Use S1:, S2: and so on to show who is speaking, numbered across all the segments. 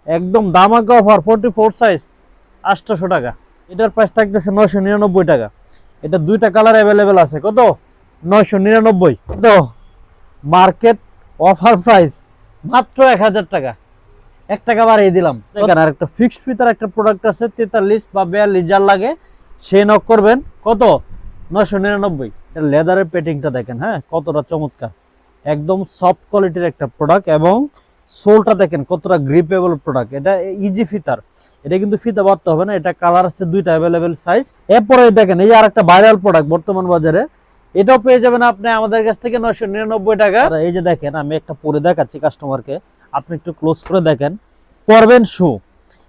S1: একদম দামাকা offer 44 size 800 টাকা। এটার প্রাইস থাকতেছে 999 টাকা। এটা দুইটা কালার অ্যাভেলেবেল আছে। কত? 999। তো মার্কেট অফার প্রাইস মাত্র 1000 টাকা, 1 টাকা বাড়িয়ে দিলাম। দেখেন আর একটা ফিক্সড ফিতার একটা প্রোডাক্ট আছে 43 বা 42 যার লাগে সে নক করবেন। কত? 999। এটা লেদারের পেটিংটা দেখেন, হ্যাঁ কতটা চমৎকার, একদম সফট কোয়ালিটির একটা প্রোডাক্ট এবং সোলটা দেখেন কতটা গ্রিপেবল প্রোডাক্ট। এটা ইজি ফিতার, এটা কিন্তু ফিতা বাঁধতে হবে না। এটা কালার আছে দুইটা অ্যাভেলেবেল সাইজ। এরপরে দেখেন এই আর একটা ভাইরাল প্রোডাক্ট বর্তমান বাজারে, এটাও পেয়ে যাবেন আপনি আমাদের কাছ থেকে 999 টাকা। এই যে দেখেন আমি একটা পরে দেখাচ্ছি কাস্টমারকে, আপনি একটু ক্লোজ করে দেখেন। পরবেন শু,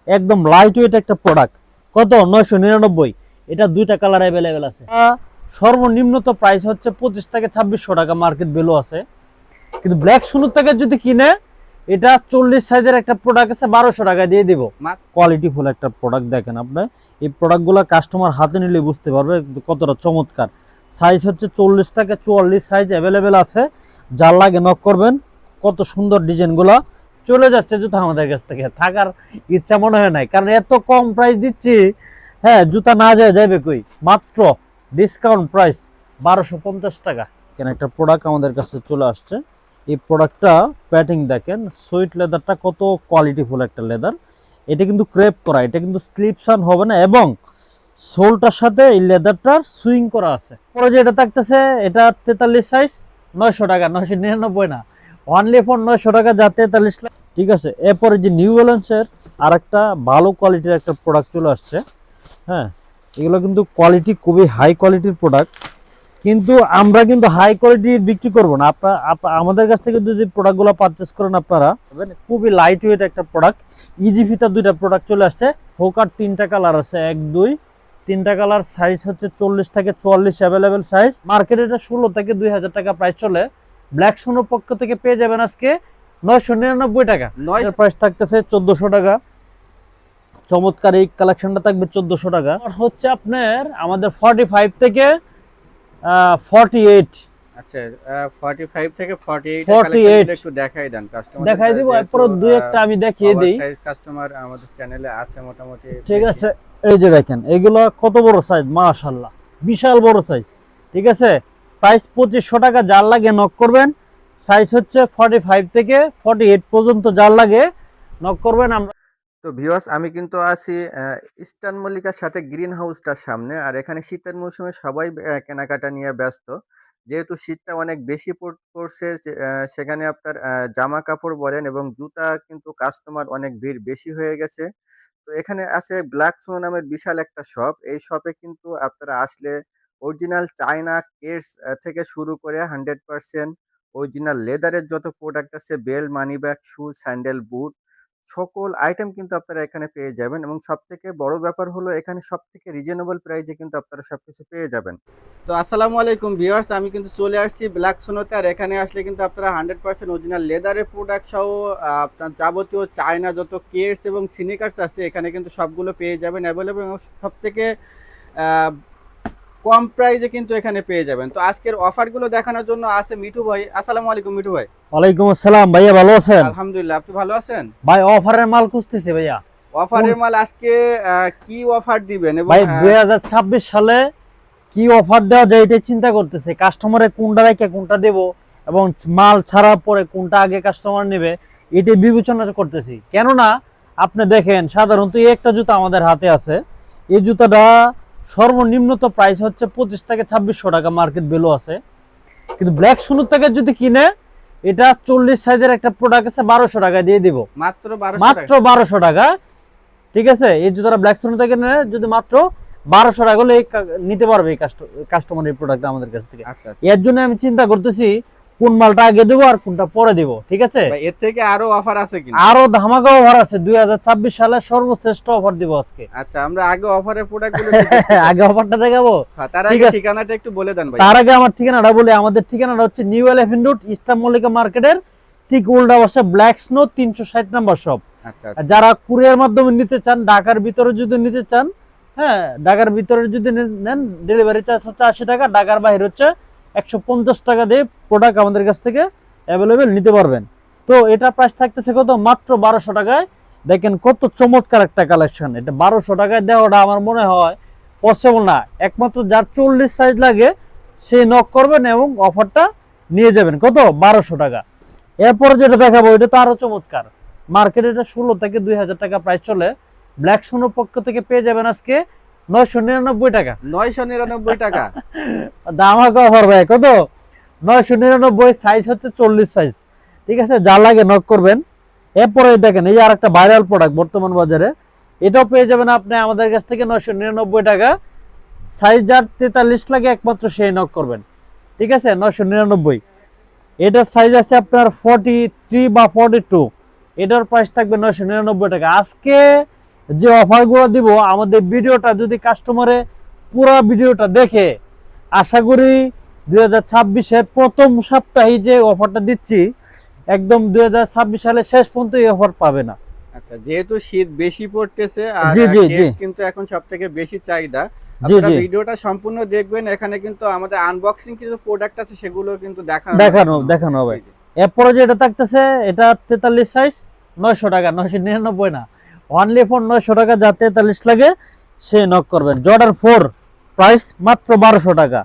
S1: একদম লাইট ওয়েট একটা প্রোডাক্ট। কত? 999। এটা দুইটা কালার অ্যাভেলেবেল আছে। সর্বনিম্নত প্রাইস হচ্ছে 25 থেকে 2600 টাকা মার্কেট ভ্যালু আছে। কিন্তু ব্ল্যাক সুনুর থেকে যদি কিনে এটা 40 সাইজের একটা প্রোডাক্ট আছে 1200 টাকা দিয়ে দিব। কোয়ালিটি ফুল একটা প্রোডাক্ট দেখেন আপনি। এই প্রোডাক্টগুলো কাস্টমার হাতে নিলে বুঝতে পারবে কতটা চমৎকার। সাইজ হচ্ছে 40 থেকে 44 সাইজ অ্যাভেলেবেল আছে, যার লাগে নক করবেন। কত সুন্দর ডিজাইনগুলো চলে যাচ্ছে জুতা আমাদের কাছ থেকে, থাকার ইচ্ছা মনে হয় নাই, কারণ এত কম প্রাইস দিচ্ছি। হ্যাঁ জুতা না যাবে কই, মাত্র ডিসকাউন্ট প্রাইস 1250 টাকা। কেন একটা প্রোডাক্ট আমাদের কাছে চলে আসছে। এই প্রোডাক্টটা প্যাটিং দেখেন, সুইট লেদারটা কত কোয়ালিটিফুল একটা লেদার। এটা কিন্তু ক্রেপ করা, এটা কিন্তু স্লিপশন হবে না এবং সোলটার সাথে এই লেদারটার সুইং করা আছে। পরে যে এটা থাকতেছে এটা 43 সাইজ 900 টাকা, 999 না, অনলি ফর 900 টাকা যা 43। ঠিক আছে, এরপরে যে নিউ ব্যালেন্সের আর একটা ভালো কোয়ালিটির একটা প্রোডাক্ট চলে আসছে। হ্যাঁ এগুলো কিন্তু কোয়ালিটি খুবই হাই কোয়ালিটির প্রোডাক্ট, কিন্তু আমরা কিন্তু হাই কোয়ালিটির বিক্রি করব না। আমাদের কাছ থেকে যদি প্রোডাক্টগুলো পারচেস করেন আপনারা, খুবই লাইট ওয়েট একটা প্রোডাক্ট। ইজি ফিতার দুইটা প্রোডাক্ট চলে আসছে। হোকার তিনটা কালার আছে, 1 2 তিনটা কালার। সাইজ হচ্ছে 40 থেকে 44 অ্যাভেলেবেল সাইজ। মার্কেটে এটা 16 থেকে 2000 টাকা প্রাইস চলে। ব্ল্যাক সোনোর পক্ষ থেকে পেয়ে যাবেন আজকে 999 টাকা। প্রাইস থাকতেছে 1400 টাকা। চমৎকার এই কালেকশনটা থাকবে 1400 টাকা। হচ্ছে আপনার আমাদের 45 থেকে 48।
S2: আচ্ছা 45 থেকে 48 একটু দেখাই দেন কাস্টমার।
S1: দেখাই দিব, এরপর দুই একটা আমি দেখিয়ে দেই।
S2: কাস্টমার আমাদের চ্যানেলে আছে মোটামুটি।
S1: ঠিক আছে, এই যে দেখেন এগুলো কত বড় সাইজ, মাশাআল্লাহ বিশাল বড় সাইজ। ঠিক আছে, প্রাইস 2500 টাকা। যার লাগে নক করবেন। সাইজ হচ্ছে 45 থেকে 48 পর্যন্ত, যার লাগে নক করবেন। আমরা
S2: তো ভিউয়ার্স আমি কিন্তু আছি ইস্টার্ন মল্লিকার সাথে গ্রিন হাউসটার সামনে। আর এখানে শীতের মৌসুমে সবাই কেনাকাটা নিয়ে ব্যস্ত। যেহেতু শীতটা অনেক বেশি পড়ছে সেখানে আপনার জামা কাপড় বলেন এবং জুতা কিন্তু কাস্টমার অনেক ভিড় বেশি হয়ে গেছে। তো এখানে আছে ব্ল্যাক সোনো নামের বিশাল একটা শপ। এই শপে কিন্তু আপনারা আসলে অরিজিনাল চায়না কেস থেকে শুরু করে 100% অরিজিনাল লেদারের যত প্রোডাক্ট আছে, বেল্ট, মানি ব্যাগ, শু, স্যান্ডেল, বুট, সকল আইটেম কিন্তু আপনারা এখানে পেয়ে যাবেন। এবং সবথেকে বড় ব্যাপার হলো এখানে সবথেকে রিজনেবল প্রাইসে কিন্তু আপনারা সবকিছু পেয়ে যাবেন। তো আসসালামু আলাইকুম ভিউয়ার্স, আমি কিন্তু চলে আসছি ব্ল্যাক সোনোতে। আর এখানে আসলে কিন্তু আপনারা 100% অরিজিনাল লেদারের প্রোডাক্ট সহ আপনার যাবতীয় চায়না যত কেয়ার্স এবং সিনিকার্স আছে এখানে কিন্তু সবগুলো পেয়ে যাবেন অ্যাভেলেবল, এবং সবথেকে কম প্রাইসে কিন্তু এখানে পেয়ে যাবেন। তো আজকের অফারগুলো দেখানোর জন্য আছে মিঠু ভাই। আসসালামু আলাইকুম মিঠু ভাই।
S1: ওয়ালাইকুম আসসালাম ভাইয়া, ভালো আছেন?
S2: আলহামদুলিল্লাহ, আপনি ভালো আছেন?
S1: ভাই অফারের মাল খুঁজতেছি ভাইয়া।
S2: অফারের মাল আজকে কি অফার দিবেন? এবং
S1: ভাই 2026 সালে কি অফার দেওয়া যায় এটাই চিন্তা করতেছি। কাস্টমারে কোনটা রেখে কোনটা দেব এবং মাল ছাড়ার পরে কোনটা আগে কাস্টমার নেবে এটাই বিবেচনা করতেছি। কেননা আপনি দেখেন সাধারণত এই একটা জুতা আমাদের হাতে আছে, এই জুতাটা সর্বনিম্নত প্রাইস হচ্ছে 25 থেকে 2600 টাকা মার্কেট ভ্যালু আছে। কিন্তু ব্ল্যাক সোনুর থেকে যদি কিনে এটা 40 সাইজের একটা প্রোডাক্ট আছে 1200 টাকা দিয়ে দিব,
S2: মাত্র
S1: 1200 টাকা। ঠিক আছে, এই জুতাটা ব্ল্যাক সোনু থেকে নিলে যদি মাত্র 1200 টাকা হলে নিতে পারবে এই কাস্টমার এই প্রোডাক্ট আমাদের কাছ থেকে। এর জন্য আমি চিন্তা করতেছি কোন মালটা আগে দেবো আর কোনটা পরে দেবো। ঠিক আছে,
S2: এর থেকে আরো অফার আছে কি?
S1: আরো ধামাকা অফার আছে। 2026 সালে সর্বশ্রেষ্ঠ অফার দিব আজকে।
S2: আচ্ছা, আমরা আগে অফারের প্রোডাক্টগুলো
S1: আগে অফারটা দেখাবো।
S2: তার আগে ঠিকানাটা একটু বলে দেন ভাই।
S1: তার আগে আমার ঠিকানাটা বলি। আমাদের ঠিকানাটা হচ্ছে new elephant road, eastern Mallika মার্কেটের ঠিক উল্টা পাশে ব্ল্যাক স্নো 360 নম্বর শপ। যারা কুরিয়ার মাধ্যমে নিতে চান, ঢাকার ভিতরে যদি নিতে চান, হ্যাঁ ঢাকার ভিতরে যদি নেন ডেলিভারি চার্জ হচ্ছে 80 টাকা, ঢাকার বাইরে হচ্ছে 150 টাকা দিয়ে প্রোডাক্ট আমাদের কাছ থেকে অ্যাভেলেবেল নিতে পারবেন। তো এটা প্রাইস থাকতেছে কত? মাত্র 1200 টাকায় দেখেন কত চমৎকার একটা কালেকশন। এটা 1200 টাকায় দেওয়াটা আমার মনে হয় পসিবল না। একমাত্র যার 40 সাইজ লাগে সে নক করবেন এবং অফারটা নিয়ে যাবেন। কত? 1200 টাকা। এরপর যেটা দেখাবো এটা তো আরো চমৎকার। মার্কেটে এটা 16 থেকে 2000 টাকা প্রাইস চলে। ব্ল্যাক সোনোর পক্ষ থেকে পেয়ে যাবেন আজকে 999 টাকা।
S2: 999 টাকা।
S1: দামাকা অফার ভাই। কত? 999। সাইজ হচ্ছে 40 সাইজ। ঠিক আছে, যা লাগে নক করবেন। এরপরে দেখেন এই যে আরেকটা ভাইরাল প্রোডাক্ট বর্তমান বাজারে, এটাও পেয়ে যাবেন আপনি আমাদের কাছ থেকে 999 টাকা। সাইজ যার 43 লাগে একমাত্র সেই নক করবেন। ঠিক আছে, 999। এটার সাইজ আছে আপনার 43 বা 42। এটার প্রাইস থাকবে 999 টাকা। আজকে যে অফারগুলো দিব, আমাদের ভিডিওটা যদি কাস্টমারে পুরো ভিডিওটা দেখে, আশা করি 2026-এর প্রথম সপ্তাহে যে অফারটা দিচ্ছি একদম 2026 সালের শেষ পর্যন্ত এই অফার পাবে না।
S2: আচ্ছা, যেহেতু শীত বেশি পড়তেছে আর
S1: জি, জি, জি।
S2: কেস কিন্তু এখন সবথেকে বেশি চাহিদা,
S1: জি,
S2: আপনারা
S1: জি।
S2: ভিডিওটা সম্পূর্ণ দেখবেন। এখানে কিন্তু আমাদের আনবক্সিং কিছু প্রোডাক্ট আছে, সেগুলো কিন্তু
S1: দেখানো হবে। এরপরে যে এটা থাকতেছে, এটা 43 সাইজ, 900 টাকা। 999 না, অনলি ফর 900 টাকা। যা 43 লাগে সে নক করবেন। জর্ডান 4 প্রাইস মাত্র 1200 টাকা।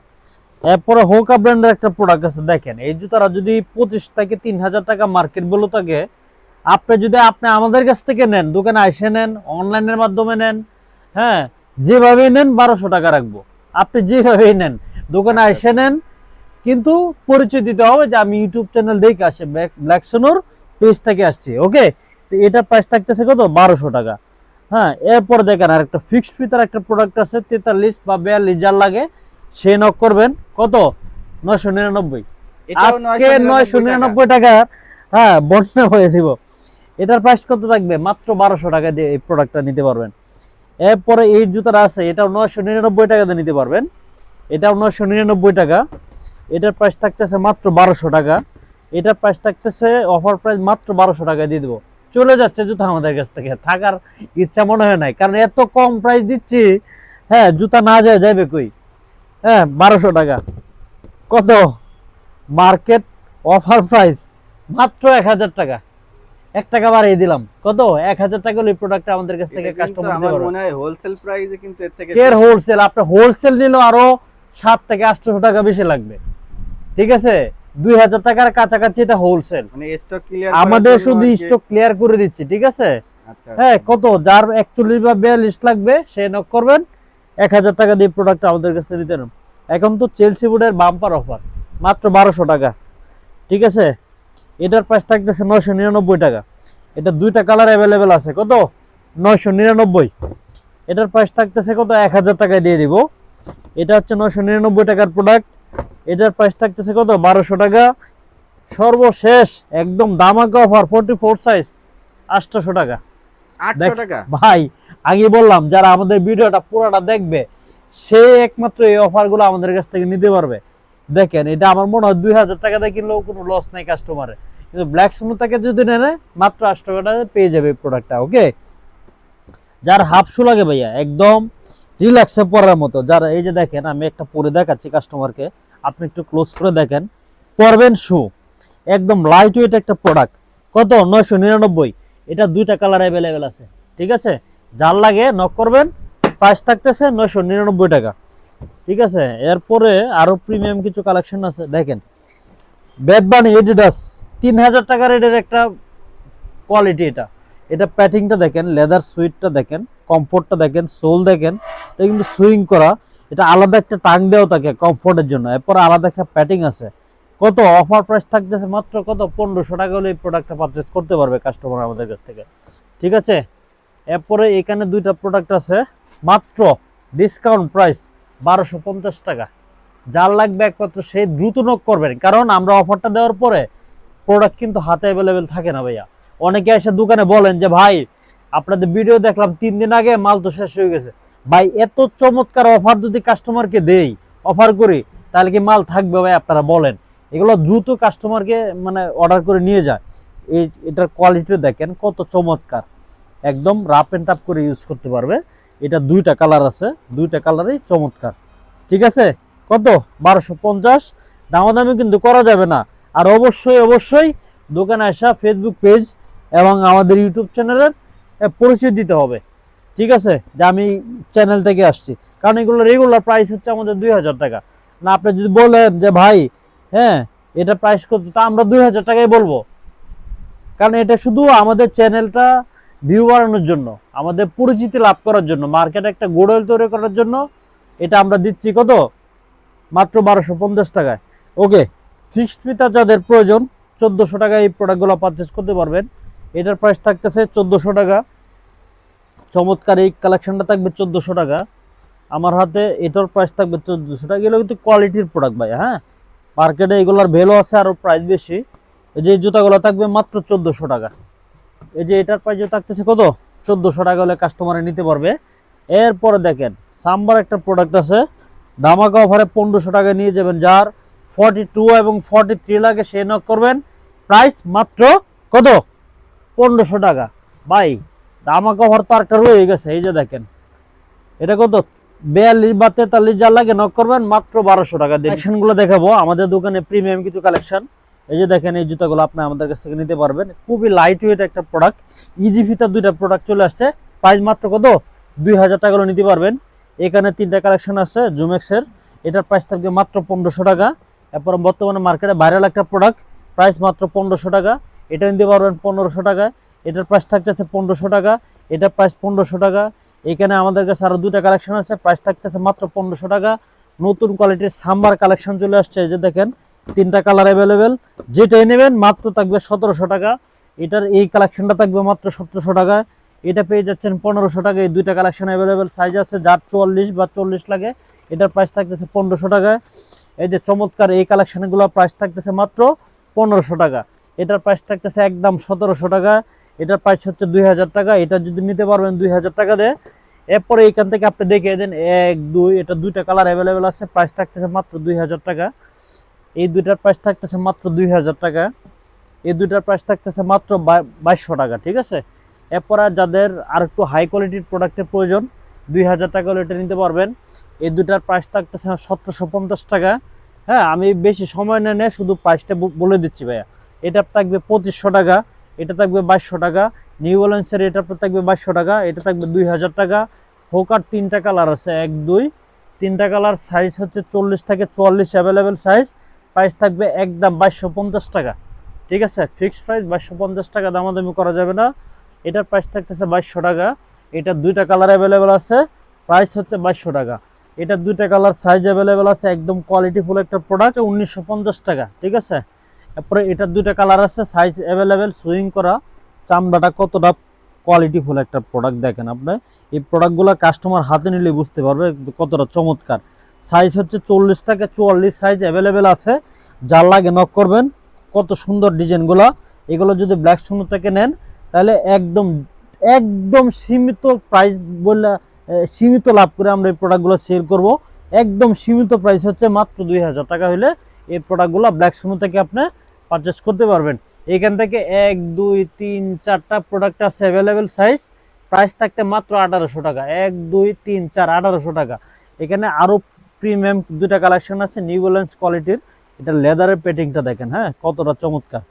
S1: এরপরে হোকা ব্র্যান্ডের একটা প্রোডাক্ট আছে। দেখেন এই জুতারা যদি 25 থেকে 3000 টাকা মার্কেট বলে থাকে, আপনি আমাদের কাছ থেকে নেন, দোকানে এসে নেন, অনলাইনের মাধ্যমে নেন, হ্যাঁ, যেভাবেই নেন 1200 টাকা রাখবো। আপনি যেভাবেই নেন, দোকানে এসে নেন, কিন্তু পরিচয় দিতে হবে যে আমি ইউটিউব চ্যানেল দেখে আসছি, ব্ল্যাক সোনোর পেজ থেকে আসছি। ওকে, তো এটা প্রাইস থাকতেছে কত? 1200 টাকা। হ্যাঁ, এরপর দেখেন আর একটা ফিক্সড ফিতার একটা প্রোডাক্ট আছে, 43 বা 42 যার লাগে সে নক করবেন। কত? 999।
S2: এটাও
S1: আজকে 999 টাকা। হ্যাঁ, বন্যা হয়ে দিব। এটার প্রাইস কত থাকবে? মাত্র 1200 টাকা দিয়ে এই প্রোডাক্টটা নিতে পারবেন। এরপরে এই জুতাটা আছে, এটাও 999 টাকা দিয়ে নিতে পারবেন। এটাও 999 টাকা। এটার প্রাইস থাকতেছে মাত্র 1200 টাকা। এটার প্রাইস থাকতেছে অফার প্রাইস মাত্র 1200 টাকা দিয়ে দেবো। চলে যাচ্ছে জুতা আমাদের কাছ থেকে, থাকার ইচ্ছা মনে হয় নাই, কারণ এত কম প্রাইস দিচ্ছি। হ্যাঁ, জুতা না যাবে কই। হ্যাঁ, 1200 টাকা। কত? মার্কেট অফার প্রাইস মাত্র 1000 টাকা। 1 টাকা বাড়িয়ে দিলাম। কত? 1000 টাকা হলে প্রোডাক্ট আমাদের কাছ থেকে কাস্টমার
S2: আমার মনে হয় হোলসেল প্রাইসে কিন্তু এর থেকে
S1: কের হোলসেল। আপনি হোলসেল নিলেও আরো 7 থেকে 800 টাকা বেশি লাগবে। ঠিক আছে, 2000 টাকার কাছাকাছি এটা হোলসেল।
S2: মানে স্টক ক্লিয়ার
S1: আমাদের শুধু স্টক ক্লিয়ার করে দিচ্ছি। ঠিক আছে,
S2: আচ্ছা।
S1: হ্যাঁ। কত? যার 41 বা 42 লাগবে সে নক করবেন। 1000 টাকা দিয়ে প্রোডাক্ট আমাদের কাছ থেকে নিতে নেন। এখন তো চেলসি বোর্ডের বাম্পার অফার মাত্র 1200 টাকা। ঠিক আছে, এটার প্রাইস থাকতেছে 999 টাকা। এটা দুইটা কালার অ্যাভেলেবেল আছে। কত? 999। এটার প্রাইস থাকতেছে কত? 1000 টাকায় দিয়ে দিব। এটা হচ্ছে 999 টাকার প্রোডাক্ট। এটার প্রাইস থাকতেছে কত? 1200 টাকা। সর্বশেষ একদম দামাকা অফার 44 সাইজ, 800 টাকা।
S2: 800 টাকা
S1: ভাই, আগে বললাম যারা আমাদের ভিডিওটা পুরোটা দেখবে সে একমাত্র এই অফারগুলো আমাদের কাছ থেকে নিতে পারবে। দেখেন এটা আমার মনে হয় 2000 টাকা দিয়ে কিনলেও কোনো লস নাই কাস্টমারের, কিন্তু ব্ল্যাক সোনো থেকে যদি নেয় মাত্র 800 টাকা পেয়ে যাবে এই প্রোডাক্টটা। ওকে, যার হাফ শু লাগে ভাইয়া একদম রিল্যাক্সে পরার মতো, যারা এই যে দেখেন আমি একটা পরে দেখাচ্ছি কাস্টমারকে, আপনি একটু ক্লোজ করে দেখেন, পরবেন শু একদম লাইট ওয়েট একটা প্রোডাক্ট। কত? 999। এটা দুইটা কালার অ্যাভেলেবেল আছে। ঠিক আছে, যার লাগে নক করবেন। প্রাইস থাকতেছে 999 টাকা। ঠিক আছে, এরপরে আরো প্রিমিয়াম কিছু কালেকশন আছে। দেখেন ব্যাড বানি এডিডাস 3000 টাকা রেটের একটা কোয়ালিটি। এটা প্যাটিংটা দেখেন, লেদার সুইটটা দেখেন, কমফোর্টটা দেখেন, সোল দেখেন, এটা কিন্তু সুইং করা। এটা আলাদা একটা টাং দেওয়া থাকে কমফোর্টের জন্য। এরপর আলাদা একটা প্যাটিং আছে। কত? অফার প্রাইস থাকতেছে মাত্র কত? 1500 টাকা হলে এই প্রোডাক্টটা পারচেজ করতে পারবে কাস্টমার আমাদের কাছ থেকে। ঠিক আছে, এরপরে এখানে দুইটা প্রোডাক্ট আছে মাত্র ডিসকাউন্ট প্রাইস 1250 টাকা। যার লাগবে একমাত্র সেই দ্রুত নক করবেন, কারণ আমরা অফারটা দেওয়ার পরে প্রোডাক্ট কিন্তু হাতে অ্যাভেলেবেল থাকে না ভাইয়া। অনেকে এসে দোকানে বলেন যে ভাই আপনাদের ভিডিও দেখলাম 3 দিন আগে, মাল তো শেষ হয়ে গেছে। ভাই এত চমৎকার অফার যদি কাস্টমারকে দেই, অফার করি, তাহলে কি মাল থাকবে ভাই? আপনারা বলেন। এগুলো দ্রুত কাস্টমারকে মানে অর্ডার করে নিয়ে যায়। এটার কোয়ালিটি দেখেন কত চমৎকার, একদম রাফ এন্ড টাফ করে ইউজ করতে পারবে। এটা দুইটা কালার আছে, দুইটা কালারই চমৎকার। ঠিক আছে, কত? 1250। দামাদামি কিন্তু করা যাবে না। আর অবশ্যই দোকানে আসা ফেসবুক পেজ এবং আমাদের ইউটিউব চ্যানেলের পরিচয় দিতে হবে, ঠিক আছে, যে আমি চ্যানেল থেকে আসছি। কারণ এগুলো রেগুলার প্রাইস হচ্ছে আমাদের 2000 টাকা। না আপনি যদি বলেন যে ভাই হ্যাঁ এটা প্রাইস কত, তা আমরা 2000 টাকাই বলবো। কারণ এটা শুধু আমাদের চ্যানেলটা ভিউ বাড়ানোর জন্য, আমাদের পরিচিতি লাভ করার জন্য, মার্কেটে একটা গুডউইল তৈরি করার জন্য এটা আমরা দিচ্ছি কত, মাত্র 1250 টাকায়। ওকে, ফিক্সড ফিতা যাদের প্রয়োজন 1400 টাকায় এই প্রোডাক্টগুলো পারচেস করতে পারবেন। এটার প্রাইস থাকতেছে 1400 টাকা। চমৎকার এই কালেকশনটা থাকবে 1400 টাকা। আমার হাতে এটার প্রাইস থাকবে 1400 টাকা। এগুলো কিন্তু কোয়ালিটির প্রোডাক্ট ভাই, হ্যাঁ, মার্কেটে এগুলোর ভ্যালু আছে আরও প্রাইস বেশি। এই যে জুতাগুলো থাকবে মাত্র 1400 টাকা। এই যে এটার প্রাইস থাকতেছে কত, 1400 টাকা হলে কাস্টমারে নিতে পারবে। এরপরে দেখেন সাম্বার একটা প্রোডাক্ট আছে, ধামাকা অফারে 1500 টাকা নিয়ে যাবেন। যার 42 এবং 43 লাগে সে নক করবেন। প্রাইস মাত্র কত, 1500 টাকা। ভাই ধামাকা অফার তো আরেকটা রয়ে গেছে, এই যে দেখেন এটা কত, 42 বা 43 যা লাগে নক করবেন, মাত্র 1200 টাকা। কালেকশনগুলো দেখাবো আমাদের দোকানে প্রিমিয়াম কিছু কালেকশন। এই যে দেখেন এই জুতাগুলো আপনি আমাদের কাছ থেকে নিতে পারবেন। খুবই লাইট ওয়েট একটা প্রোডাক্ট, ইজি ফিতার দুইটা প্রোডাক্ট চলে আসছে। প্রাইস মাত্র কত, 2000 টাকা হলে নিতে পারবেন। এখানে 3টা কালেকশন আছে জুমেক্সের, এটার প্রাইস থাকবে মাত্র 1500 টাকা। এরপর বর্তমানে মার্কেটে ভাইরাল একটা প্রোডাক্ট, প্রাইস মাত্র 1500 টাকা, এটা নিতে পারবেন 1500 টাকায়। এটার প্রাইস থাকতেছে 1500 টাকা, এটার প্রাইস 1500 টাকা। এখানে আমাদের কাছে আরো 2টা কালেকশন আছে, প্রাইস থাকতেছে মাত্র 1500 টাকা। নতুন কোয়ালিটির সাম্বার কালেকশন চলে আসছে, এই যে দেখেন 3টা কালার অ্যাভেলেবেল, যেটাই নেবেন মাত্র থাকবে 1700 টাকা। এটার এই কালেকশনটা থাকবে মাত্র 1700 টাকা। এটা পেয়ে যাচ্ছেন 1500 টাকা। এই 2টা কালেকশন অ্যাভেলেবেল, সাইজ আছে যার 44 বা 40 লাগে। এটার প্রাইস থাকতেছে 1500 টাকা। এই যে চমৎকার এই কালেকশনগুলো প্রাইস থাকতেছে মাত্র 1500 টাকা। এটার প্রাইস থাকতেছে একদম 1700 টাকা। এটার প্রাইস হচ্ছে 2000 টাকা। এটা যদি নিতে পারবেন 2000 টাকা দিয়ে। এরপরে এইখান থেকে আপনি দেখে দেন 1 2, এটা 2টা কালার অ্যাভেলেবেল আছে, প্রাইস থাকতেছে মাত্র 2000 টাকা। এই 2টার প্রাইস থাকতেছে মাত্র 2000 টাকা। এই 2টার প্রাইস থাকতেছে মাত্র 2200 টাকা, ঠিক আছে। এরপরে যাদের আর একটু হাই কোয়ালিটির প্রোডাক্টের প্রয়োজন 2000 টাকা হলে এটা নিতে পারবেন। এই 2টার প্রাইস থাকতেছে 1750 টাকা। হ্যাঁ, আমি বেশি সময় নেই, শুধু প্রাইসটা বলে দিচ্ছি ভাইয়া। এটা থাকবে 2500 টাকা, এটা থাকবে 2200 টাকা। নিউ ব্যালেন্সের এটা থাকবে 2200 টাকা, এটা থাকবে 2000 টাকা। হোকার 3টা কালার আছে, 1 2, 3টা কালার, সাইজ হচ্ছে 40 থেকে 44 অ্যাভেলেবেল সাইজ। প্রাইস থাকবে একদম 2250 টাকা, ঠিক আছে। ফিক্সড প্রাইস 2250 টাকা, দামাদামি করা যাবে না। এটার প্রাইস থাকতেছে 2200 টাকা। এটা 2টা কালার অ্যাভেলেবেল আছে, প্রাইস হচ্ছে 2200 টাকা। এটা 2টা কালার, সাইজ অ্যাভেলেবেল আছে, একদম কোয়ালিটিফুল একটা প্রোডাক্ট, 1950 টাকা, ঠিক আছে। এরপরে এটার 2টা কালার আছে, সাইজ অ্যাভেলেবেল, সুইং করা, চামড়াটা কতটা কোয়ালিটিফুল একটা প্রোডাক্ট দেখেন আপনি। এই প্রোডাক্টগুলো কাস্টমার হাতে নিলে বুঝতে পারবে কতটা চমৎকার। সাইজ হচ্ছে 40 থেকে 44 সাইজ অ্যাভেলেবেল আছে, যার লাগে নক করবেন। কত সুন্দর ডিজাইনগুলো। এগুলো যদি ব্ল্যাক সুনো থেকে নেন তাহলে একদম একদম সীমিত প্রাইস বলে, সীমিত লাভ করে আমরা এই প্রোডাক্টগুলো সেল করব। একদম সীমিত প্রাইস হচ্ছে মাত্র 2000 টাকা হলে এই প্রোডাক্টগুলো ব্ল্যাক সুনো থেকে আপনি পারচেস করতে পারবেন। এখান থেকে 1 2 3 4টা প্রোডাক্ট আছে অ্যাভেলেবেল সাইজ, প্রাইস থাকতে মাত্র 1800 টাকা। 1 2 3 4 1800 টাকা। এখানে আরো প্রিমিয়াম 2টা কালেকশন আছে নিউ ব্যালেন্স কোয়ালিটির। এটা লেদারের পেটিংটা দেখেন, হ্যাঁ, কতটা চমৎকার,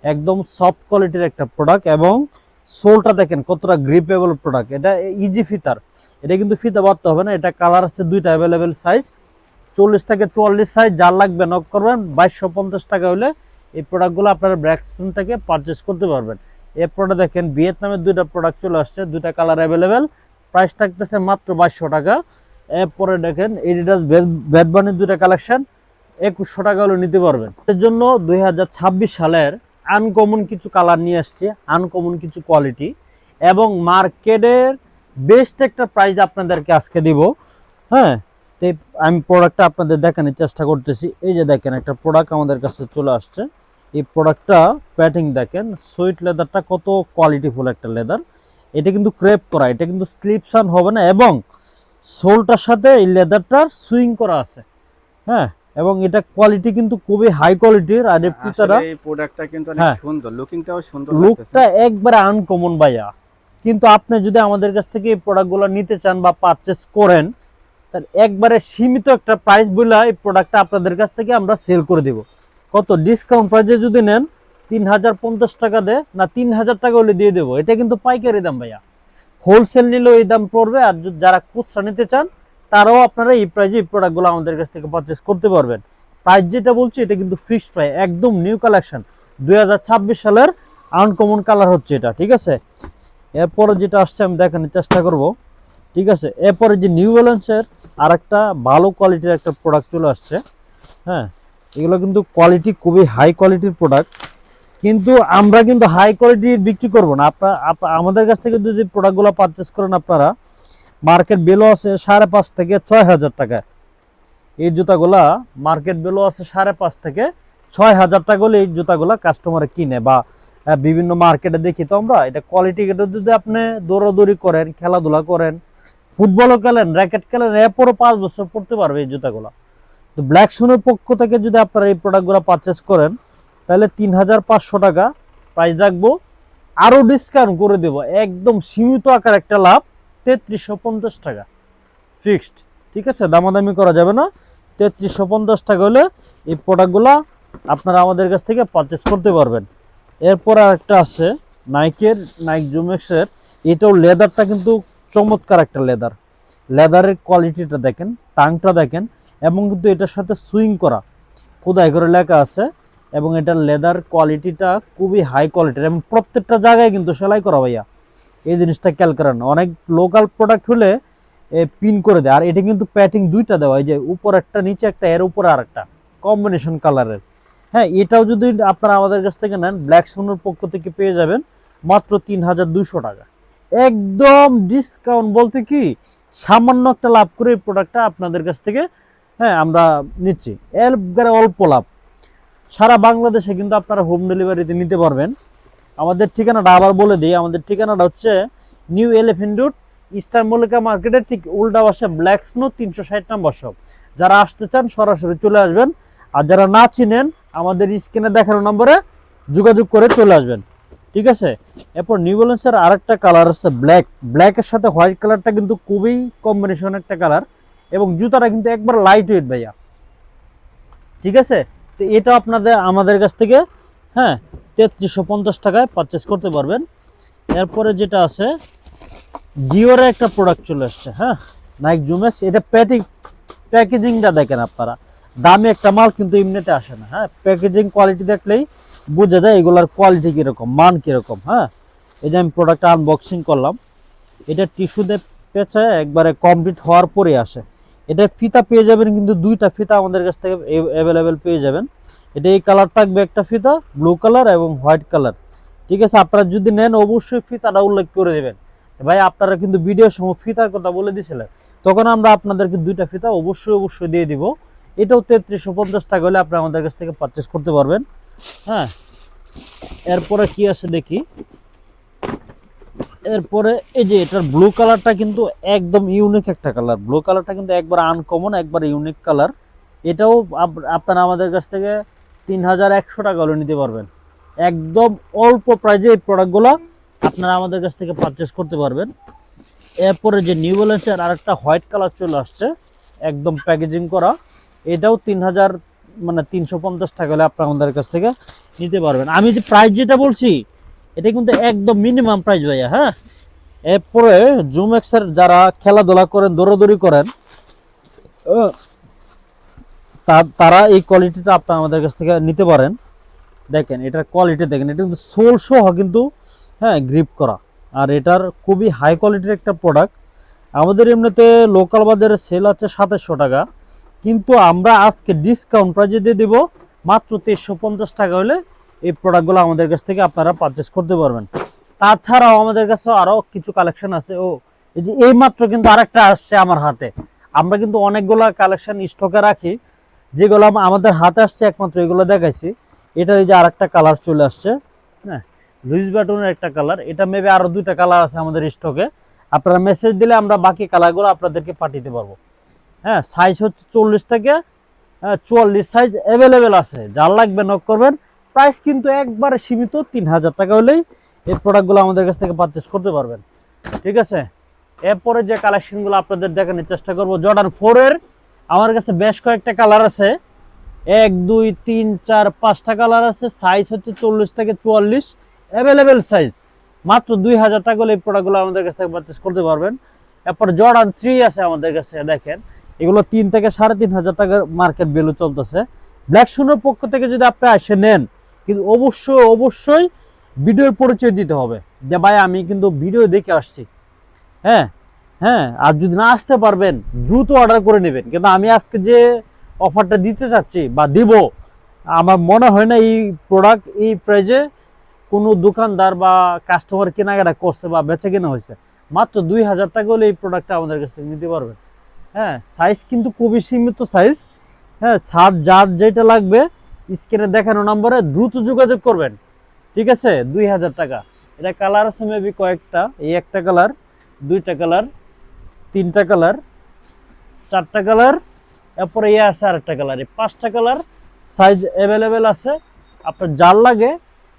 S1: একদম সফট কোয়ালিটির একটা প্রোডাক্ট। এবং সোলটা দেখেন কতটা গ্রিপেবল প্রোডাক্ট। এটা ইজি ফিতার, এটা কিন্তু ফিতা বাঁধতে হবে না। এটা কালার আছে 2টা অ্যাভেলেবেল সাইজ, 40 থেকে 44 সাইজ, যার লাগবে নক করবেন। 2250 টাকা হলে এই প্রোডাক্টগুলো আপনারা ব্র্যাকসন থেকে পারচেস করতে পারবেন। এরপরে দেখেন ভিয়েতনামের 2টা প্রোডাক্ট চলে আসছে, 2টা কালার অ্যাভেলেবেল, প্রাইস থাকতেছে মাত্র 2200 টাকা। এরপরে দেখেন এডিডাস ব্যাড বানির 2টা কালেকশন, 2100 টাকা হলে নিতে পারবেন। এর জন্য 2026 সালের আনকমন কিছু কালার নিয়ে আসছে, আনকমন কিছু কোয়ালিটি এবং মার্কেটের বেস্ট একটা প্রাইস আপনাদেরকে আজকে দিব। হ্যাঁ, তো আমি প্রোডাক্টটা আপনাদের দেখানোর চেষ্টা করতেছি। এই যে দেখেন একটা প্রোডাক্ট আমাদের কাছে চলে আসছে। এই প্রোডাক্টটা প্যাটিং দেখেন, সুইট লেদারটা কত কোয়ালিটিফুল একটা লেদার। এটা কিন্তু ক্রেপ করা, এটা কিন্তু স্লিপসান হবে না। এবং সোলটার সাথে এই লেদারটার সুইং করা আছে, হ্যাঁ। এবং এটা কোয়ালিটি কিন্তু খুবই হাই কোয়ালিটির। আর এই পিতারা
S2: এই প্রোডাক্টটা কিন্তু অনেক সুন্দর, লুকিংটাও সুন্দর,
S1: লুকটা একবারে আনকমন ভাইয়া। কিন্তু আপনি যদি আমাদের কাছ থেকে এই প্রোডাক্টগুলো নিতে চান বা পারচেস করেন, তার একবারে সীমিত একটা প্রাইস বলে এই প্রোডাক্টটা আপনাদের কাছ থেকে আমরা সেল করে দেব। কত ডিসকাউন্ট প্রাইসে যদি নেন 3050 টাকা দেয় না, 3000 টাকা হলে দিয়ে দেবো। এটা কিন্তু পাইকারি দাম ভাইয়া, হোলসেল নিলেও এই দাম পড়বে, আর যারা খুচরা নিতে চান তারাও আপনারা এই প্রাইজে এই প্রোডাক্টগুলো আমাদের কাছ থেকে পারচেস করতে পারবেন। প্রাইস যেটা বলছি এটা কিন্তু ফিক্সড প্রাইস, একদম নিউ কালেকশন 2026 সালের আনকমন কালার হচ্ছে এটা, ঠিক আছে। এরপরে যেটা আসছে আমি দেখানোর চেষ্টা করব, ঠিক আছে। এরপরে যে নিউ ব্যালেন্সের আর একটা ভালো কোয়ালিটির একটা প্রোডাক্ট চলে আসছে। হ্যাঁ, এগুলো কিন্তু কোয়ালিটি খুবই হাই কোয়ালিটির প্রোডাক্ট, কিন্তু আমরা কিন্তু হাই কোয়ালিটির বিক্রি করব না। আমাদের কাছ থেকে যদি প্রোডাক্টগুলো পারচেস করেন আপনারা, মার্কেট ভ্যালু আছে 5.5 থেকে 6,000 টাকা। এই জুতাগুলা মার্কেট ভ্যালু আছে 5.5 থেকে 6,000 টাকা হলে এই জুতাগুলা কাস্টমার কিনে, বা বিভিন্ন মার্কেটে দেখি তো আমরা। এটা কোয়ালিটি, এটা যদি আপনি দৌড়াদৌড়ি করেন, খেলাধুলা করেন, ফুটবলও খেলেন, র্যাকেট খেলেন, এরপরও 5 বছর পড়তে পারবে এই জুতাগুলা। তো ব্ল্যাক শোনের পক্ষ থেকে যদি আপনারা এই প্রোডাক্টগুলো পারচেস করেন তাহলে 3,500 টাকা প্রাইস রাখবো, আরও ডিসকাউন্ট করে দেবো, একদম সীমিত আকার একটা লাভ 3,350 টাকা ফিক্সড, ঠিক আছে। দামাদামি করা যাবে না। 3,350 টাকা হলে এই প্রোডাক্টগুলো আপনারা আমাদের কাছ থেকে পারচেস করতে পারবেন। এরপর আরেকটা আছে নাইক জুমেক্সের, এটাও লেদারটা কিন্তু চমৎকার একটা লেদারের কোয়ালিটিটা দেখেন, টাংটা দেখেন, এবং কিন্তু এটার সাথে সুইং করা খোদাই করে লেখা আছে, এবং এটার লেদার কোয়ালিটিটা খুবই হাই কোয়ালিটির, এবং প্রত্যেকটা জায়গায় কিন্তু সেলাই করা ভাইয়া। এই জিনিসটা খেয়াল করেন, অনেক লোকাল প্রোডাক্ট হলে পিন করে দেয়, আর এটা কিন্তু প্যাটিং দুইটা দেওয়া, এই যে উপর একটা নিচে একটা, এর উপরে আর একটা কম্বিনেশন কালারের। হ্যাঁ, এটাও যদি আপনারা আমাদের কাছ থেকে নেন, ব্ল্যাক সোনোর পক্ষ থেকে পেয়ে যাবেন মাত্র 3,200 টাকা, একদম ডিসকাউন্ট বলতে কি সামান্য একটা লাভ করে এই প্রোডাক্টটা আপনাদের কাছ থেকে, হ্যাঁ, আমরা নিচ্ছি। এর অল্প লাভ, সারা বাংলাদেশে কিন্তু আপনারা হোম ডেলিভারিতে নিতে পারবেন। আমাদের ঠিকানাটা আবার বলে দিই, আমাদের ঠিকানাটা হচ্ছে new elephant road, eastern Mallika মার্কেটের ঠিক উল্টা পাশে ব্ল্যাক স্নো 360 নম্বর শপ। যারা আসতে চান সরাসরি চলে আসবেন, আর যারা না চিনেন আমাদের স্ক্রিনে দেখানো নম্বরে যোগাযোগ করে চলে আসবেন, ঠিক আছে। এরপর নিউ ব্যালেন্সের আরেকটা কালার আছে ব্ল্যাকের সাথে হোয়াইট কালারটা কিন্তু খুবই কম্বিনেশন একটা কালার, এবং জুতাটা কিন্তু একবার লাইট ওয়েট ভাইয়া, ঠিক আছে। তো এটা আপনাদের আমাদের কাছ থেকে, হ্যাঁ, 3,350 টাকায় পারচেস করতে পারবেন। এরপরে যেটা আছে ডিওরের একটা প্রোডাক্ট চলে আসছে, হ্যাঁ, নাইক জুমেক্স। এটা প্যাকেজিংটা দেখেন আপনারা, দামি একটা মাল কিন্তু এমনিতে আসে না। হ্যাঁ, প্যাকেজিং কোয়ালিটি দেখলেই বুঝে যায় এগুলার কোয়ালিটি কীরকম, মান কীরকম। হ্যাঁ, এই যে আমি প্রোডাক্টটা আনবক্সিং করলাম, এটা টিস্যুতে পেঁচায় একবারে কমপ্লিট হওয়ার পরে আসে। এটা ফিতা পেয়ে যাবেন, কিন্তু দুইটা ফিতা আমাদের কাছ থেকে অ্যাভেলেবেল পেয়ে যাবেন। এটা এই কালার থাকবে একটা ফিতা, ব্লু কালার এবং হোয়াইট কালার, ঠিক আছে। আপনারা যদি নেন অবশ্যই ফিতাটা উল্লেখ করে দেবেন ভাই। আপনারা কিন্তু ভিডিওর সময় ফিতার কথা বলে দিয়েছিলেন, তখন আমরা আপনাদেরকে দুইটা ফিতা অবশ্যই দিয়ে দিব। এটাও 3,350 টাকা হলে আপনি আমাদের কাছ থেকে পারচেস করতে পারবেন। হ্যাঁ, এরপরে কি আছে দেখি। এরপরে এই যে এটার ব্লু কালারটা কিন্তু একদম ইউনিক একটা কালার, ব্লু কালারটা কিন্তু একবার আনকমন, একবার ইউনিক কালার। এটাও আপনারা আমাদের কাছ থেকে 3,100 টাকা হলে নিতে পারবেন, একদম অল্প প্রাইজে এই প্রোডাক্টগুলো আপনারা আমাদের কাছ থেকে পারচেস করতে পারবেন। এরপরে যে নিউ ব্যালেন্সের আরেকটা হোয়াইট কালার চলে আসছে, একদম প্যাকেজিং করা, এটাও 3,350 টাকা হলে আপনারা আমাদের কাছ থেকে নিতে পারবেন। আমি যে প্রাইস যেটা বলছি এটা কিন্তু একদম মিনিমাম প্রাইস ভাইয়া। হ্যাঁ, এরপরে জুমেক্সের যারা খেলাধুলা করেন, দৌড়াদৌড়ি করেন, তারা এই কোয়ালিটিটা আপনারা আমাদের কাছ থেকে নিতে পারেন। দেখেন এটার কোয়ালিটি দেখেন, এটা কিন্তু সোল সহ কিন্তু, হ্যাঁ, গ্রিপ করা, আর এটার খুবই হাই কোয়ালিটির একটা প্রোডাক্ট। আমাদের এমনিতে লোকাল বাজারে সেল আছে 2,700 টাকা, কিন্তু আমরা আজকে ডিসকাউন্ট প্রাইজে দিয়ে দেবো মাত্র 350 টাকা হলে এই প্রোডাক্টগুলো আমাদের কাছ থেকে আপনারা পারচেস করতে পারবেন। তাছাড়াও আমাদের কাছে আরও কিছু কালেকশন আছে। এই যে এই মাত্র কিন্তু আরেকটা আসছে আমার হাতে, আমরা কিন্তু অনেকগুলো কালেকশন স্টকে রাখি, যেগুলো আমাদের হাতে আসছে একমাত্র এগুলো দেখাইছি। এটা এই যে আরেকটা কালার চলে আসছে, হ্যাঁ, লুইস ব্যাটনের একটা কালার। এটা মেবি আরো দুইটা কালার আছে আমাদের স্টকে, আপনারা মেসেজ দিলে আমরা বাকি কালারগুলো আপনাদেরকে পাঠিয়ে পারবো। হ্যাঁ, সাইজ হচ্ছে 40 থেকে 44 সাইজ অ্যাভেলেবেল আছে, যার লাগবে নক করবেন। প্রাইস কিন্তু একবারে সীমিত, 3,000 টাকা হলেই এই প্রোডাক্টগুলো আমাদের কাছ থেকে পারচেস করতে পারবেন, ঠিক আছে। এরপরে যে কালেকশনগুলো আপনাদের দেখানোর চেষ্টা করবো, জর্ডান 4 এর আমার কাছে বেশ কয়েকটা কালার আছে, 1 2 3 4 5টা কালার আছে। সাইজ হচ্ছে 40 থেকে 44 অ্যাভেলেবেল সাইজ, মাত্র 2000 টাকা হলে এই প্রোডাক্টগুলো আমাদের কাছ থেকে পারচেস করতে পারবেন। এরপর জর্ডান 3 আছে আমাদের কাছে, দেখেন এগুলো 3 থেকে 3500 টাকার মার্কেট ভ্যালু চলতেছে। ব্ল্যাক শুনের পক্ষ থেকে যদি আপনি এসে নেন, কিন্তু অবশ্যই ভিডিওর পরিচয় দিতে হবে যে ভাই আমি কিন্তু ভিডিও দেখে আসছি। হ্যাঁ হ্যাঁ, আর যদি না আসতে পারবেন দ্রুত অর্ডার করে নেবেন। কিন্তু আমি আজকে যে অফারটা দিতে চাচ্ছি বা দিব, আমার মনে হয় না এই প্রোডাক্ট এই প্রাইজে কোনো দোকানদার বা কাস্টমার কেনাকাটা করছে বা বেচে কেনা হয়েছে। মাত্র 2000 টাকা হলে এই প্রোডাক্টটা আমাদের কাছ থেকে নিতে পারবেন। হ্যাঁ, সাইজ কিন্তু খুবই সীমিত সাইজ। হ্যাঁ, যার যেটা লাগবে স্ক্রিনে দেখানো নম্বরে দ্রুত যোগাযোগ করবেন। ঠিক আছে, 2000 টাকা। এটা কালার আছে মেবি কয়েকটা, এই একটা কালার, দুইটা কালার, তিনটা কালার, চারটা কালার, এরপরে ইয়ে আছে আরেকটা কালার, এই 5টা কালার সাইজ অ্যাভেলেবেল আছে। আপনার যার লাগে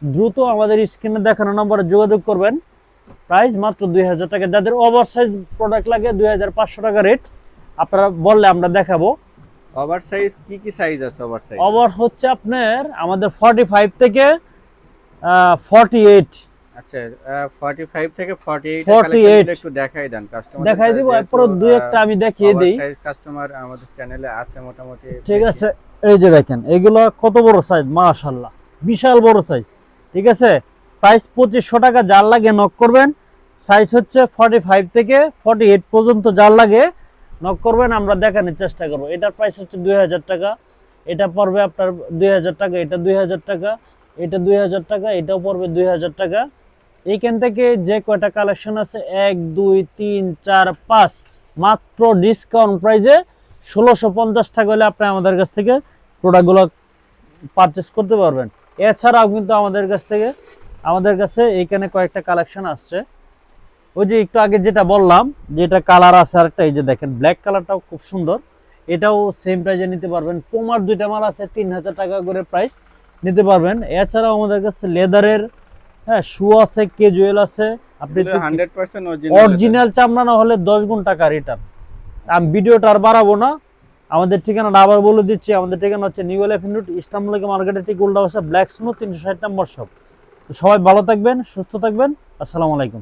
S1: দ্রুত আমাদের স্ক্রিনে দেখানো নম্বরে যোগাযোগ করবেন। প্রাইস মাত্র 2000 টাকা। যাদের ওভার সাইজ প্রোডাক্ট লাগে 2500 টাকা রেট, আপনারা বললে আমরা দেখাবো।
S2: ওভার সাইজ কি সাইজ আছে? ওভার সাইজ
S1: ওভার হচ্ছে আপনার আমাদের 45 থেকে 48।
S2: আচ্ছা, 45 থেকে 48
S1: 48
S2: একটু দেখাই দেন কাস্টমার।
S1: দেখাই দিব, এরপর দুই একটা আমি দেখিয়ে দেই।
S2: সাইজ কাস্টমার আমাদের চ্যানেলে আছে মোটামুটি।
S1: ঠিক আছে, এই যে দেখেন এগুলো কত বড় সাইজ, মাশাআল্লাহ বিশাল বড় সাইজ। ঠিক আছে, প্রাইস 2500 টাকা। যার লাগে নক করবেন। সাইজ হচ্ছে 45 থেকে 48 পর্যন্ত, যার লাগে নক করবেন, আমরা দেখানোর চেষ্টা করব। এটার প্রাইস হচ্ছে 2000 টাকা। এটা পড়বে আপনার 2000 টাকা, এটা 2000 টাকা, এটা 2000 টাকা, এটাও পড়বে 2000 টাকা। এইখান থেকে যে কয়টা কালেকশন আছে 1 2 3 4 5 মাত্র ডিসকাউন্ট প্রাইজে 1650 টাকা হলে আপনি আমাদের কাছ থেকে প্রোডাক্টগুলো পারচেস করতে পারবেন। এছাড়াও কিন্তু আমাদের কাছে এইখানে কয়েকটা কালেকশন আসছে। ওই যে একটু আগে যেটা বললাম, যেটা কালার আছে আরেকটা, এই যে দেখেন ব্ল্যাক কালারটাও খুব সুন্দর, এটাও সেম প্রাইজে নিতে পারবেন। পোমার দুইটা মাল আছে 3000 টাকা করে প্রাইস, নিতে পারবেন। এছাড়াও আমাদের কাছে লেদারের শু আছে, ক্যাজুয়াল আছে। আপনি
S2: 100%
S1: অরিজিনাল চামড়া না হলে 10 গুণ টাকা রিটার্ন। আমি ভিডিওটা আর বাড়াবো না, আমাদের ঠিকানাটা আবার বলে দিচ্ছি। আমাদের ঠিকানা হচ্ছে নিউ এলিফ্যান্ট রোড, ইস্টানবুল মার্কেটের ঠিক উল্টা পাশে ব্ল্যাক স্নো 360 নম্বর শপ। সবাই ভালো থাকবেন, সুস্থ থাকবেন। আসসালামু আলাইকুম।